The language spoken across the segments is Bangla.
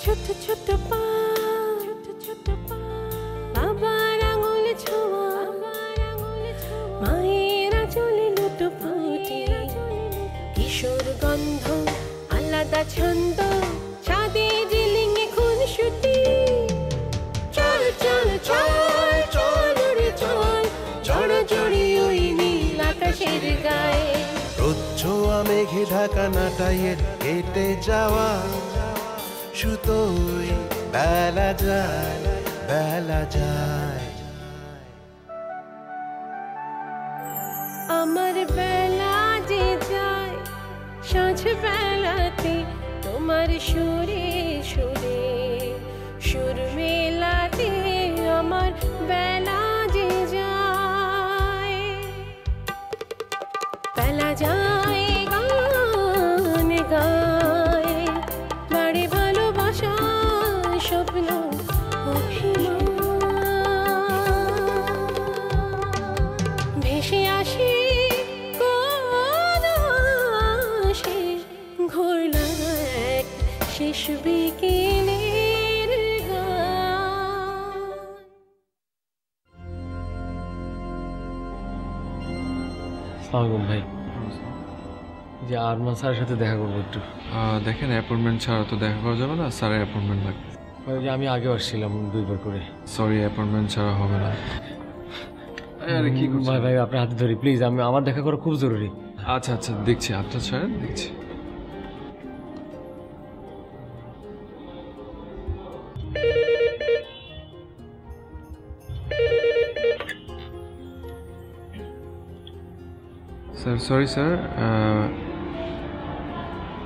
ছোট ছোট পা, বাবার আঙুল ছোঁয়া, মায়ের আঁচলে লুটোপুটি, কিশোর গন্ধ আলাদা ছন্দ, ছাদে জিলিঙে খুনসুটি। চল চল চল চল রে চল, জড়জড়ি ওই নীল আকাশের গায়ে। রোদ ছোঁয়া মেঘে ঢাকা নাটাইয়ের হেঁটে যাওয়া, সুতোই বেলা যায় বেলা যায়। আমার বেলা যে যায় সাঁঝ বেলাতে, তোমার সুরে সুরে সুর মেলাতে আমার বেলা যে যায়। বেলা যায় গান গায়, বাড়ে ভালোবাসা স্বপ্ন অভিমান, ভেসে আসে কোন আশে, ঘোরল এক শেষ বিকেলের গান। সালামালাইকুম ভাই, যে আরমান স্যারের সাথে দেখা করবো একটু। দেখেন অ্যাপয়েন্টমেন্ট ছাড়া তো দেখা করা যাবে না, স্যারের অ্যাপয়েন্টমেন্ট লাগবে। ওই যে আমি আগেও আসছিলাম 2 বার করে। সরি, অ্যাপয়েন্টমেন্ট ছাড়া হবে না। আরে কি করছেন? ভাই ভাই আপনার হাতে ধরি প্লিজ, আমার দেখা করা খুব জরুরি। আচ্ছা আচ্ছা দেখছি, হাতটা ছাড়েন দেখছি। স্যার সরি স্যার,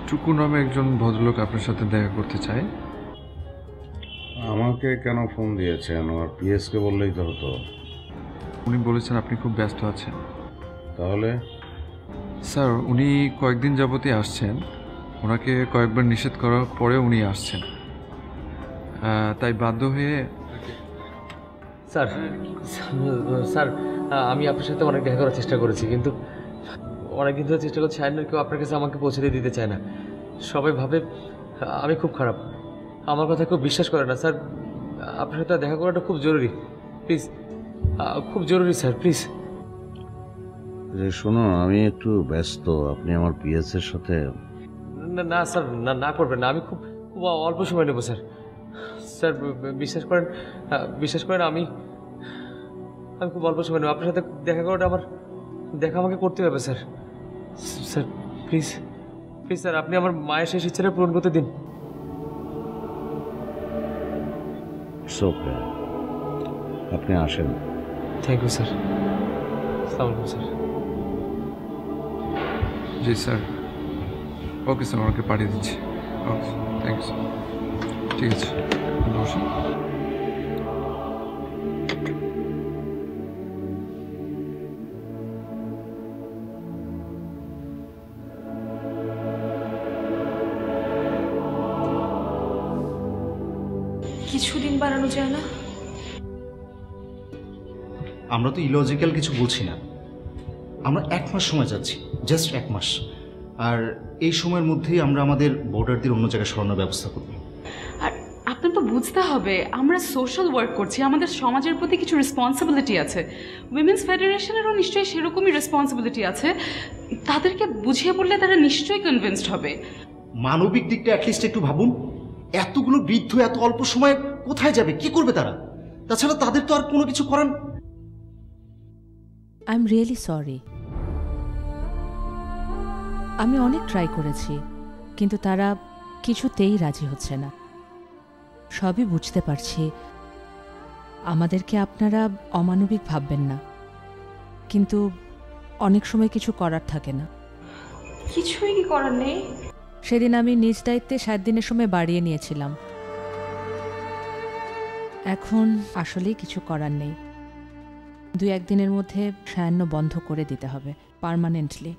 টুকু নামে একজন ভদ্রলোক আপনার সাথে দেখা করতে চায়। আমাকে কেন ফোন দিয়েছেন? আমার পিএসকে বললেই তো হতো। উনি বলেছেন আপনি খুব ব্যস্ত আছেন। তাহলে স্যার উনি কয়েকদিন যাবতই আসছেন, ওনাকে কয়েকবার নিষেধ করার পরে উনি আসছেন, তাই বাধ্য হয়ে। স্যার স্যার আমি আপনার সাথে অনেক দেখা করার চেষ্টা করেছি, কিন্তু অনেকদিন ধরে চেষ্টা করছি, আইনের কেউ আপনার কাছে আমাকে পৌঁছে দিতে চায় না। সবাই ভাবে আমি খুব খারাপ, আমার কথা খুব বিশ্বাস করে না। স্যার আপনার সাথে দেখা করাটা খুব জরুরি, প্লিজ, খুব জরুরি স্যার, প্লিজ। যে শুনুন, আমি একটু ব্যস্ত, আপনি আমার পিএসের সাথে। না স্যার, না করবেন না, আমি খুব খুব অল্প সময় নেব স্যার। স্যার বিশ্বাস করেন আমি খুব অল্প সময় নেব। আপনার সাথে দেখা করাটা দেখা আমাকে করতে হবে sir. Sir please please sir, আপনি আমার মায়ের শেষ ইচ্ছাটা পূরণ করতে দিন। ওকে, আপনি আসেন। Thank you sir. আসসালামু আলাইকুম স্যার। জি স্যার, ওকে স্যার, ওনাকে পাঠিয়ে দিচ্ছি। ওকে থ্যাংক ইউ স্যার, ঠিক আছে বসুন। কিছুদিন বাড়ানো যায় না? আমরা তো ইলজিক্যাল কিছু বলছি না, আমরা 1 মাস সময় যাচ্ছি, জাস্ট 1 মাস। আর এই সময়ের মধ্যেই আমরা আমাদের বর্ডারদের অন্য জায়গায় সরানোর ব্যবস্থা করব। আর আপনার তো বুঝতে হবে আমরা সোশ্যাল ওয়ার্ক করছি, আমাদের সমাজের প্রতি কিছু রেসপন্সিবিলিটি আছে। উইমেন্স ফেডারেশনেরও নিশ্চয়ই সেরকমই রেসপন্সিবিলিটি আছে। তাদেরকে বুঝিয়ে বললে তারা নিশ্চয়ই কনভিন্সড হবে। মানবিক দিকটা অ্যাটলিস্ট একটু ভাবুন। এতগুলো বৃদ্ধ এত অল্প সময়ে কোথায় যাবে, কি করবে তারা? তাছাড়া তাদের তো আর কোনো কিছু করার। I am really sorry. আমি অনেক ট্রাই করেছি, কিন্তু তারা কিছুতেই রাজি হচ্ছে না। সবই বুঝতে পারছি, আমাদেরকে আপনারা অমানবিক ভাববেন না, কিন্তু অনেক সময় কিছু করার থাকে না। কিছুই কি করার নেই? সেদিন আমি নিজ দায়িত্বে 7 দিনের সময় বাড়িয়ে নিয়েছিলাম। এখন আসলেই কিছু করার নেই। 2-1 দিনের মধ্যে সায়ান্ন বন্ধ করে দিতে হবে, পার্মানেন্টলি।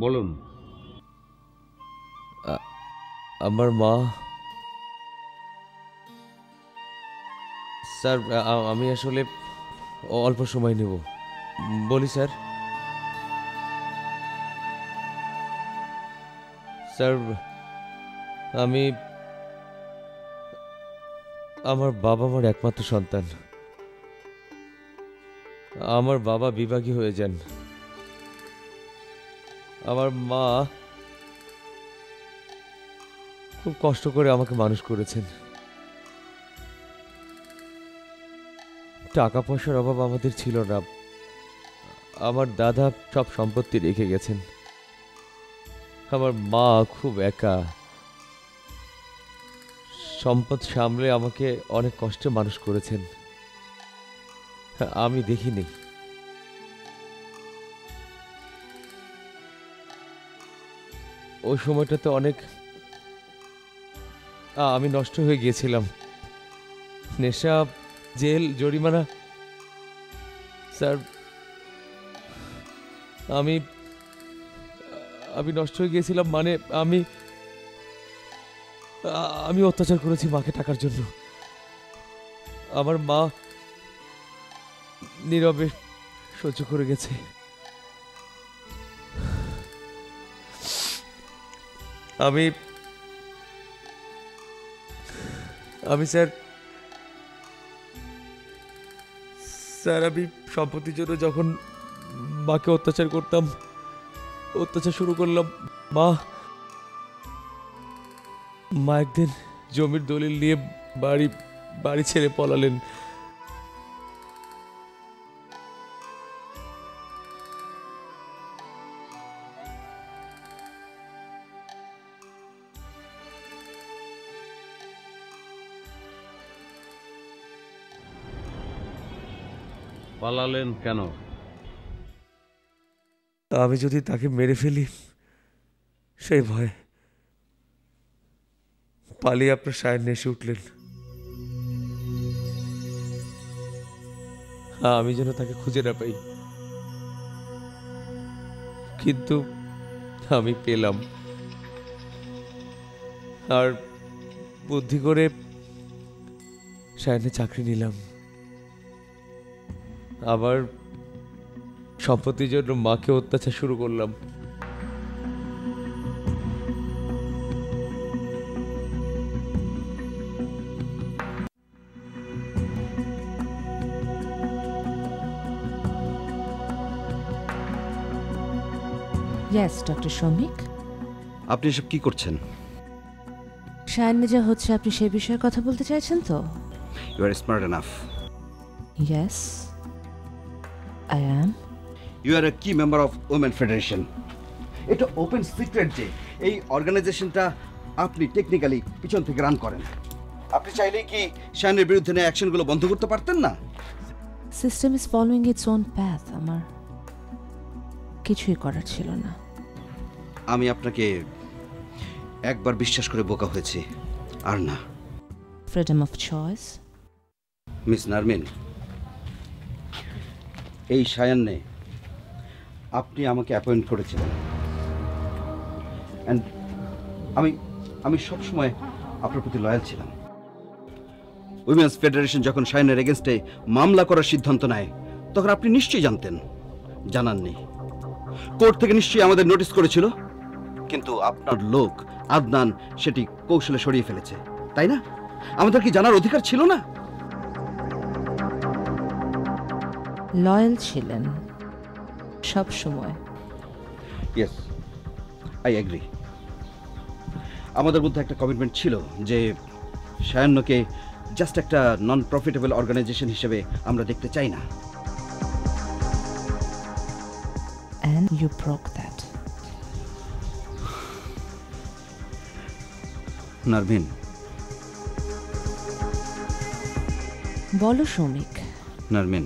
বলুন। আমার মা স্যার, আমি আসলে অল্প সময় নেব। বলি স্যার। স্যার, আমি আমার বাবা আমার একমাত্র সন্তান। আমার বাবা বিভাগী হয়ে যান। আমার মা খুব কষ্ট করে আমাকে মানুষ করেছেন। টাকা পয়সার অভাব আমাদের ছিল না। আমার দাদা সব সম্পত্তি রেখে গেছেন। আমার মা খুব একা। সম্পদ সামলে আমাকে অনেক কষ্টে মানুষ করেছেন। আমি দেখিনি। ওই সময়টাতে অনেক আমি নষ্ট হয়ে গিয়েছিলাম। নেশা, জেল, জরিমানা। স্যার, আমি নষ্ট হয়ে গিয়েছিলাম, মানে আমি অত্যাচার করেছি মাকে টাকার জন্য। আমার মা নীরবে সহ্য করে গেছে। আমি স্যার আমি সম্পত্তির জন্য যখন মাকে অত্যাচার শুরু করলাম, মা একদিন জমির দলিল নিয়ে বাড়ি ছেড়ে পলালেন। পালালেন কেন? আমি যদি তাকে মেরে ফেলি সেই ভয়। পালিয়ে আপনার সায়ন এসে উঠলেন। আমি যেন তাকে খুঁজে না পাই, কিন্তু আমি পেলাম। আর বুদ্ধি করে সায়নের চাকরি নিলাম। আবার সম্পত্তির জন্য মাকে অত্যাচার শুরু করলাম। Yes doctor Shoumik. আপনি এসব কি করছেন? সায়নে যা হচ্ছে আপনি সে বিষয়ে কথা বলতে চাইছেন তো? You are smart enough. Yes I am. You are a key member of women federation. এটা ওপেন সিক্রেট যে এই অর্গানাইজেশনটা আপনি টেকনিক্যালি পিছন থেকে রান করেন। আপনি চাইলেই কি শায়নের বিরুদ্ধে নেওয়া অ্যাকশনগুলো বন্ধ করতে পারতেন না? System is following its own path. আমার কিছুই করার ছিল না। আমি আপনাকে একবার বিশ্বাস করে বোকা হয়েছি, আর না। Freedom of choice. মিস নারমিন, এই সায়ান্নে আপনি আমাকে অ্যাপয়েন্ট করেছিলেন, অ্যান্ড আমি সবসময় আপনার প্রতি লয়াল ছিলাম। উইমেন্স ফেডারেশন যখন সায়নের এগেনস্টে মামলা করার সিদ্ধান্ত নেয় তখন আপনি নিশ্চয়ই জানতেন। জানাননি? কোর্ট থেকে নিশ্চয়ই আমাদের নোটিশ করেছিল, কিন্তু আপনার লোক আদনান সেটি কৌশলে সরিয়ে ফেলেছে, তাই না? আমাদের কি জানার অধিকার ছিল না? লয়াল ছিলেন সব সময়। Yes, I agree. আমাদের মধ্যে একটা কমিটমেন্ট ছিল যে সায়ান্নকে জাস্ট একটা নন প্রফিটেবল অর্গানাইজেশন হিসেবে আমরা দেখতে চাই না। And you broke that. নারমিন, বলো সৌমিক। নারমিন,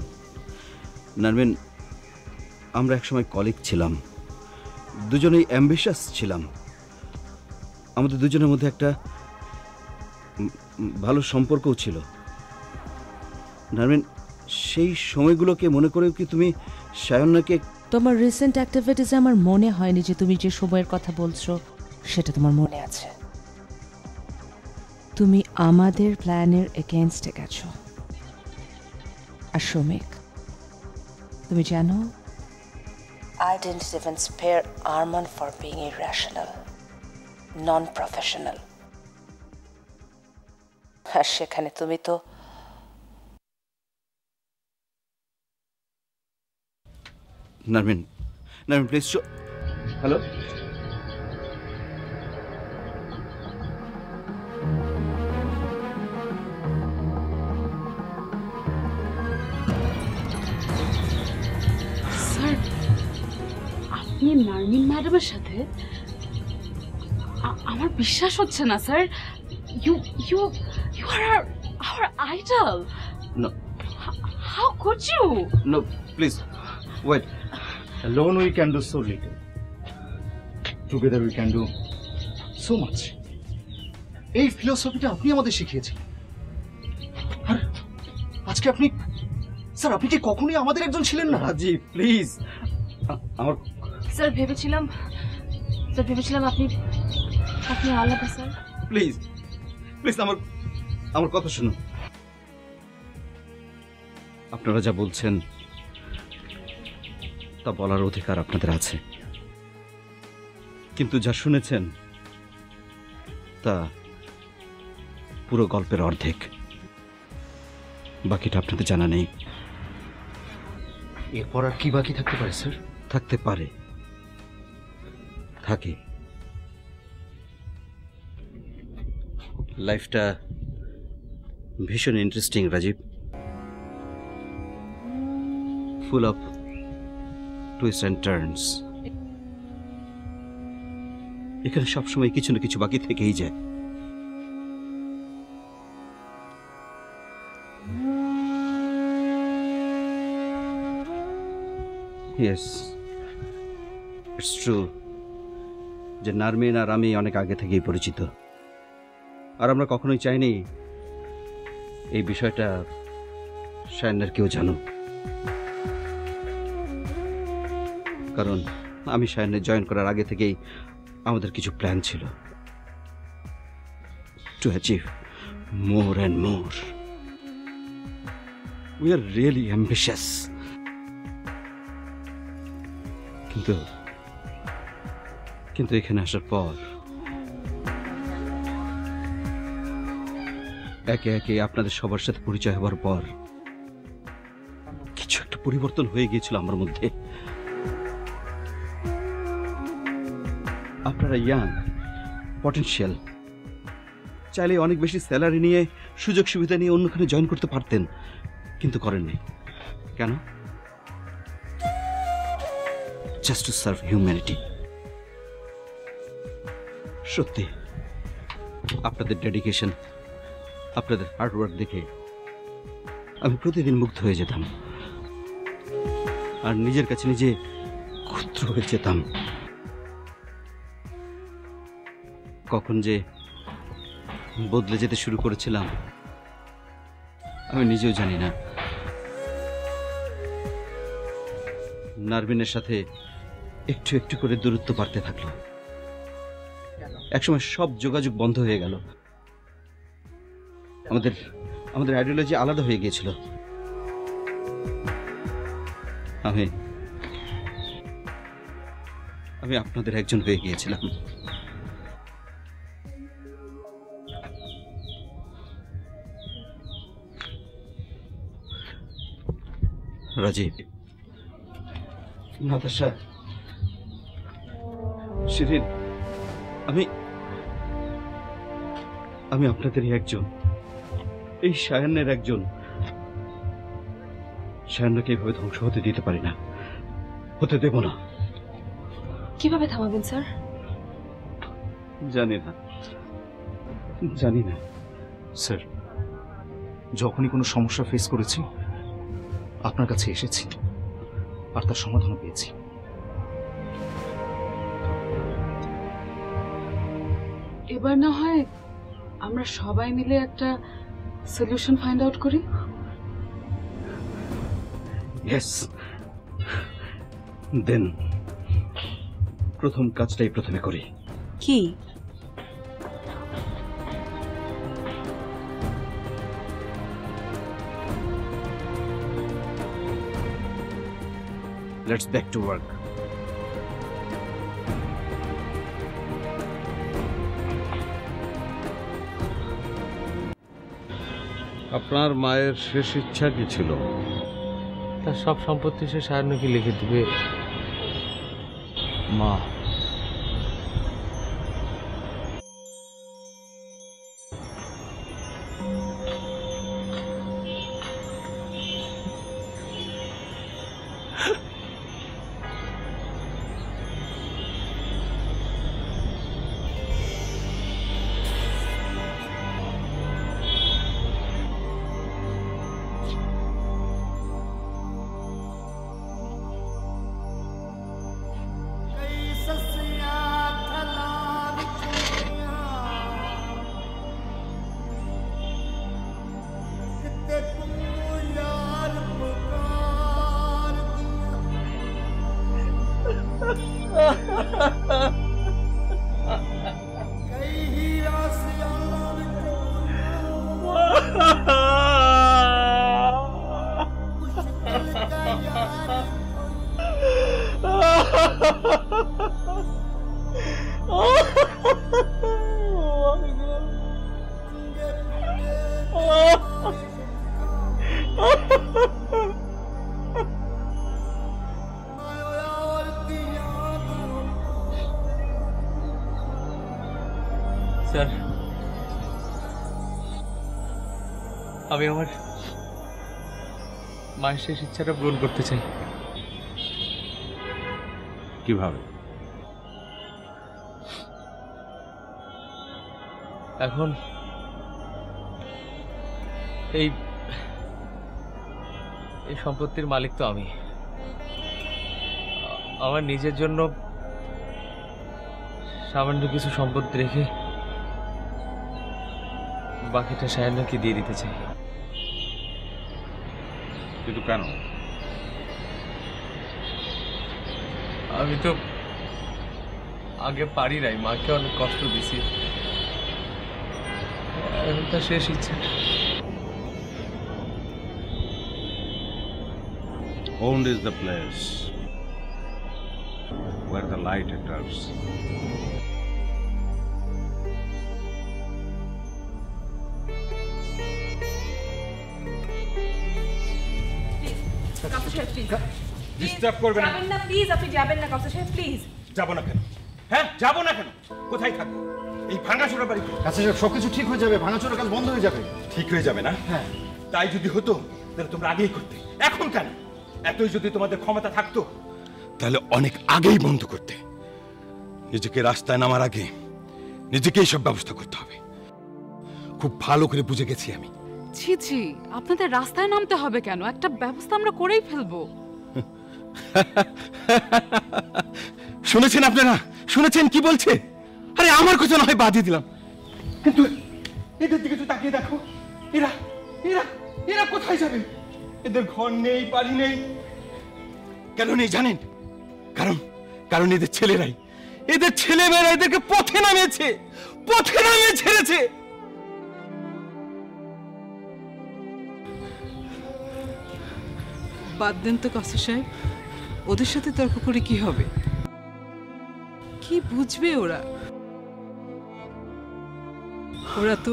আমরা একসময় কলিগ ছিলাম, দুজনেই অ্যাম্বিশাস ছিলাম। আমাদের দুজনের মধ্যে একটা ভালো সম্পর্কও ছিল। নারমিন, সেই সময়গুলোকে মনে করেও কি তুমি সায়ন্নাকে তোমার রিসেন্ট অ্যাক্টিভিটিসে আমার মনে হয়নি যে তুমি যে সময়ের কথা বলছো সেটা তোমার মনে আছে। তুমি আমাদের প্ল্যানের এগেইনস্টে গেছো। আর শ্রমিক, তুমি জানো, I didn't even spare Arman for being irrational, non-professional. আর সেখানে তুমি তো Narmin, Narmin please. Hello, sir, আপনি নারমিন ম্যাডামের সাথে? আমার বিশ্বাস হচ্ছে না sir. You you you are our idol. No, how could you? No please wait. Alone we can do so little. Together we can do so much. এই ফিলোসফিটা আপনি আমাদের শিখিয়েছেন। আর আজকে আপনি, স্যার আপনি কি কখনোই আমাদের একজন ছিলেন না? জি প্লিজ, আমার স্যার ভেবেছিলাম আপনি আলাদা স্যার। প্লিজ প্লিজ আমার কথা শুনুন। আপনারা যা বলছেন তা বলার অধিকার আপনাদের আছে, কিন্তু যা শুনেছেন তা পুরো গল্পের অর্ধেক, বাকিটা আপনাদের জানা নেই। এরপর আর কি বাকি থাকতে পারে স্যার? থাকতে পারে, থাকে। লাইফটা ভীষণ interesting Rajiv, full of twist and turns. এখানে সবসময় কিছু না কিছু বাকি থেকেই যায়। ইয়েস, ইটস ট্রু যে নারমিন আর আমি অনেক আগে থেকেই পরিচিত, আর আমরা কখনোই চাইনি এই বিষয়টা শায়নের কেউ জানুক। কারণ আমি শায়নের জয়েন করার আগে থেকেই আমাদের কিছু প্ল্যান ছিল, to achieve more and more. We are really ambitious. কিন্তু এখানে আসার পর একে একে আপনাদের সবার সাথে পরিচয় হওয়ার পর কিছু একটা পরিবর্তন হয়ে গিয়েছিল আমার মধ্যে। আপনারা ইয়াং, পটেনশিয়াল, চাইলে অনেক বেশি স্যালারি নিয়ে, সুযোগ সুবিধা নিয়ে অন্যখানে জয়েন করতে পারতেন, কিন্তু করেননি কেন? Just to serve humanity. সত্যি আপনাদের ডেডিকেশন, আপনাদের হার্ডওয়ার্ক দেখে আমি প্রতিদিন মুগ্ধ হয়ে যেতাম, আর নিজের কাছে নিজে ক্ষুদ্র হয়ে যেতাম। কখন যে বদলে যেতে শুরু করেছিলাম আমি নিজেও জানি না। নারমিনের সাথে একটু একটু করে দূরত্ব বাড়তে থাকলো, একসময় সব যোগাযোগ বন্ধ হয়ে গেল, আমাদের আইডিওলজি আলাদা হয়ে গিয়েছিল। আমি আপনাদের একজন হয়ে গিয়েছিলাম। রাজীব, নাতাশা, শিরিন, আমি আপনাদেরই একজন, এই শায়নের একজন। শায়নকে এইভাবে ধ্বংস হতে দিতে পারি না, হতে দেব না। কিভাবে থামাবেন স্যার? জানি না স্যার, যখনই কোনো সমস্যা ফেস করেছি আপনার কাছে এসেছি, আর তার সমাধানও পেয়েছি। এবার না হয় আমরা সবাই মিলে একটা সলিউশন ফাইন্ড আউট করি। ইয়েস, দেন প্রথম কাজটাই প্রথমে করি। কি? Let's back to work. আপনার মায়ের শেষ ইচ্ছা কি ছিল? তার সব সম্পত্তি সে সায়নকে লিখে দিবে। মা, স্যার, আমি আমার মায়ের শেষ ইচ্ছাটা পূরণ করতে চাই। কিভাবে? এখন এই সম্পত্তির মালিক তো আমি। আমার নিজের জন্য সামান্য কিছু সম্পত্তি রেখে বাকিটা সায়নকে দিয়ে দিতে চাই। কিন্তু কেন? আমি তো আগে পারি নাই, মাকে অনেক কষ্ট দিছি। এখন তার শেষ ইচ্ছাটা। Home is the place where the light enters. Disturb করবেন না। যাবেন না প্লিজ, আপনি যাবেন না কাউসার সাহেব, প্লিজ। যাবো না কেন? হ্যাঁ, যাবো না কেন? কোথায় থাকবো? এই ভাঙাচোরা বাড়িতে? আচ্ছা সাহেব, সবকিছু ঠিক হয়ে যাবে, ভাঙাচোরা কাজ বন্ধ হয়ে যাবে। ঠিক হয়ে যাবে না? হ্যাঁ। তাই যদি হতো তাহলে তোমরা আগেই করতে। এখন কেন? এতই যদি তোমাদের ক্ষমতা থাকতো তাহলে অনেক আগেই বন্ধ করতে। নিজেকে রাস্তায় নামার আগে নিজেকেই সব ব্যবস্থা করতে হবে। খুব ভালো করে বুঝে গেছি আমি। ছি ছি, আপনাদের রাস্তায় নামতে হবে কেন? একটা ব্যবস্থা আমরা করেই ফেলবো। শুনেছেন আপনারা? শুনেছেন কি বলছে? আরে আমার কথা না হয় বাদিয়ে দিলাম, কিন্তু এদের দিকে তো তাকিয়ে দেখো। এরা এরা এরা কোথায় যাবে? এদের ঘর নেই, বাড়ি নেই। কেন নেই জানেন? কারণ কারণ এদের ছেলেমেয়েরা এদেরকে পথে নামিয়ে ছেড়েছে। বাদ দেন তো কাসু সাহেব, ওদের সাথে তর্ক করে কি হবে? কি বুঝবে ওরা? ওরা তো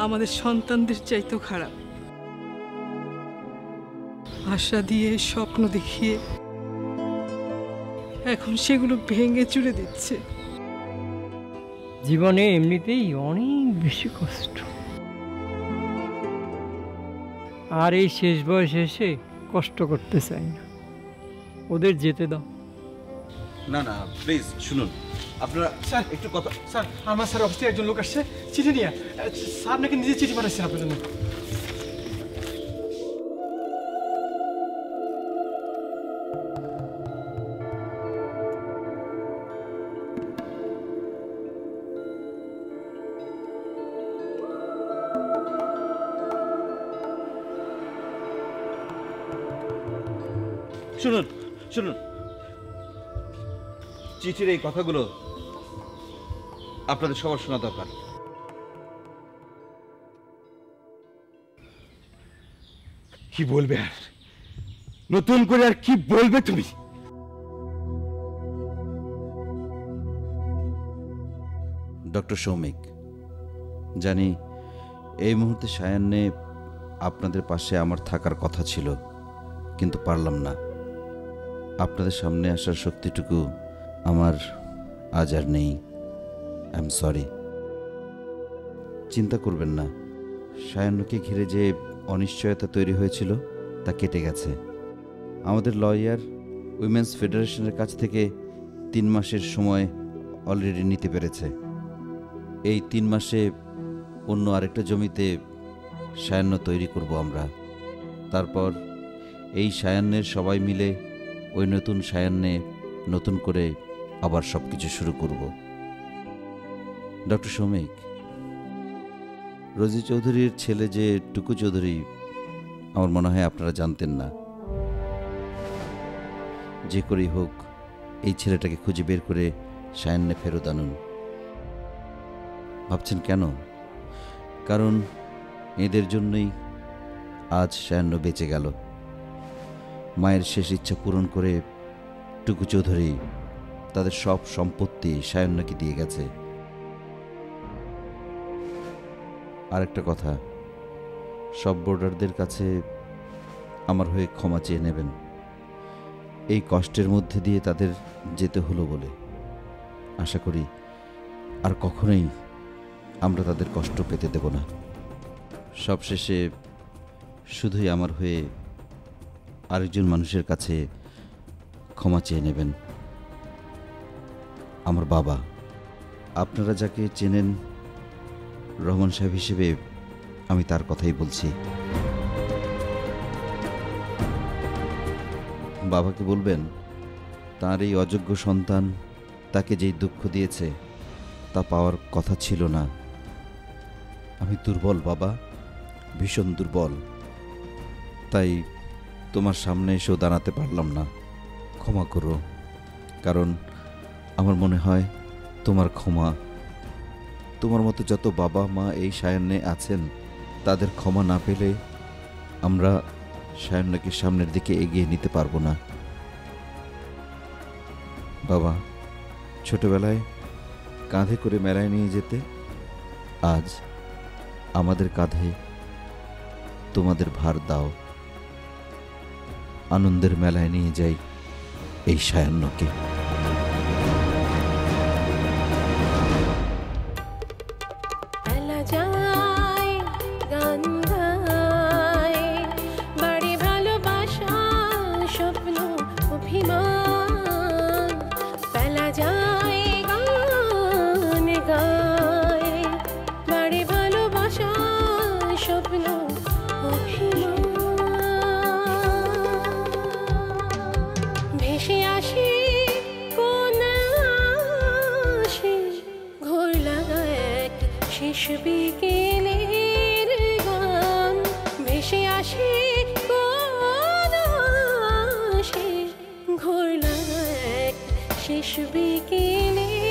আমাদের সন্তানদের চাইতেও খারাপ। আশা দিয়ে, স্বপ্ন দেখিয়ে এখন সেগুলো ভেঙে চুরে দিচ্ছে। জীবনে এমনিতেই অনেক বেশি কষ্ট, আর এই শেষ বয়সে এসে কষ্ট করতে চাই না। ওদের যেতে দাও। না না, প্লিজ শুনুন, আপনারা স্যার একটু কথা। স্যার, আমার স্যার অফিসে একজন লোক আসছে চিঠি নিয়ে। স্যার নাকি নিজে চিঠি পাঠাচ্ছেন আপনার জন্য। শুনুন শুনুন, চিঠির এই কথাগুলো আপনাদের সবার শোনা দরকার। কি বলবে আর নতুন করে আর কি বলবে তুমি? ডক্টর সৌমিক, জানি এই মুহূর্তে সায়ান্নে আপনাদের পাশে আমার থাকার কথা ছিল, কিন্তু পারলাম না। আপনাদের সামনে আসার শক্তিটুকু আমার আজ আর নেই। I am sorry. চিন্তা করবেন না, সায়ান্নকে ঘিরে যে অনিশ্চয়তা তৈরি হয়েছিল তা কেটে গেছে। আমাদের লয়ার উইমেন্স ফেডারেশনের কাছ থেকে 3 মাসের সময় অলরেডি নিতে পেরেছে। এই 3 মাসে অন্য আরেকটা জমিতে সায়ান্ন তৈরি করব আমরা। তারপর এই সায়ান্নের সবাই মিলে ওই নতুন সায়ান্নে নতুন করে আবার সব কিছু শুরু করব। ডক্টর সৌমিক, রোজি চৌধুরীর ছেলে যে টুকু চৌধুরী, আমার মনে হয় আপনারা জানতেন না। যে করেই হোক এই ছেলেটাকে খুঁজে বের করে সায়ান্নে ফেরত আনুন। ভাবছেন কেন? কারণ এদের জন্যই আজ সায়ান্ন বেঁচে গেল। মায়ের শেষ ইচ্ছা পূরণ করে টুকু চৌধুরী তাদের সব সম্পত্তি সায়ান্নকে দিয়ে গেছে। আরেকটা কথা, সব বোর্ডারদের কাছে আমার হয়ে ক্ষমা চেয়ে নেবেন। এই কষ্টের মধ্যে দিয়ে তাদের যেতে হলো বলে। আশা করি আর কখনোই আমরা তাদের কষ্ট পেতে দেব না। সবশেষে শুধুই আমার হয়ে আরেকজন মানুষের কাছে ক্ষমা চেয়ে নেবেন, আমার বাবা। আপনারা যাকে চেনেন রহমান সাহেব হিসেবে আমি তার কথাই বলছি। বাবাকে বলবেন তার এই অযোগ্য সন্তান তাকে যেই দুঃখ দিয়েছে তা পাওয়ার কথা ছিল না। আমি দুর্বল বাবা, ভীষণ দুর্বল, তাই তোমার সামনে এসেও দাঁড়াতে পারলাম না। ক্ষমা করো, কারণ আমার মনে হয় তোমার ক্ষমা, তোমার মতো যত বাবা মা এই সায়ান্নে আছেন তাদের ক্ষমা না পেলে আমরা সায়ান্নকে সামনের দিকে এগিয়ে নিতে পারবো না। বাবা, ছোটবেলায় কাঁধে করে মেলায় নিয়ে যেতে, আজ আমাদের কাঁধে তোমাদের ভার দাও। আনন্দের মেলায় নিয়ে যাই এই সায়ান্নকে। বিকেলের গান ভেসে আসে কোন আসে ঘোর লাগা এক শেষ বিকেলে।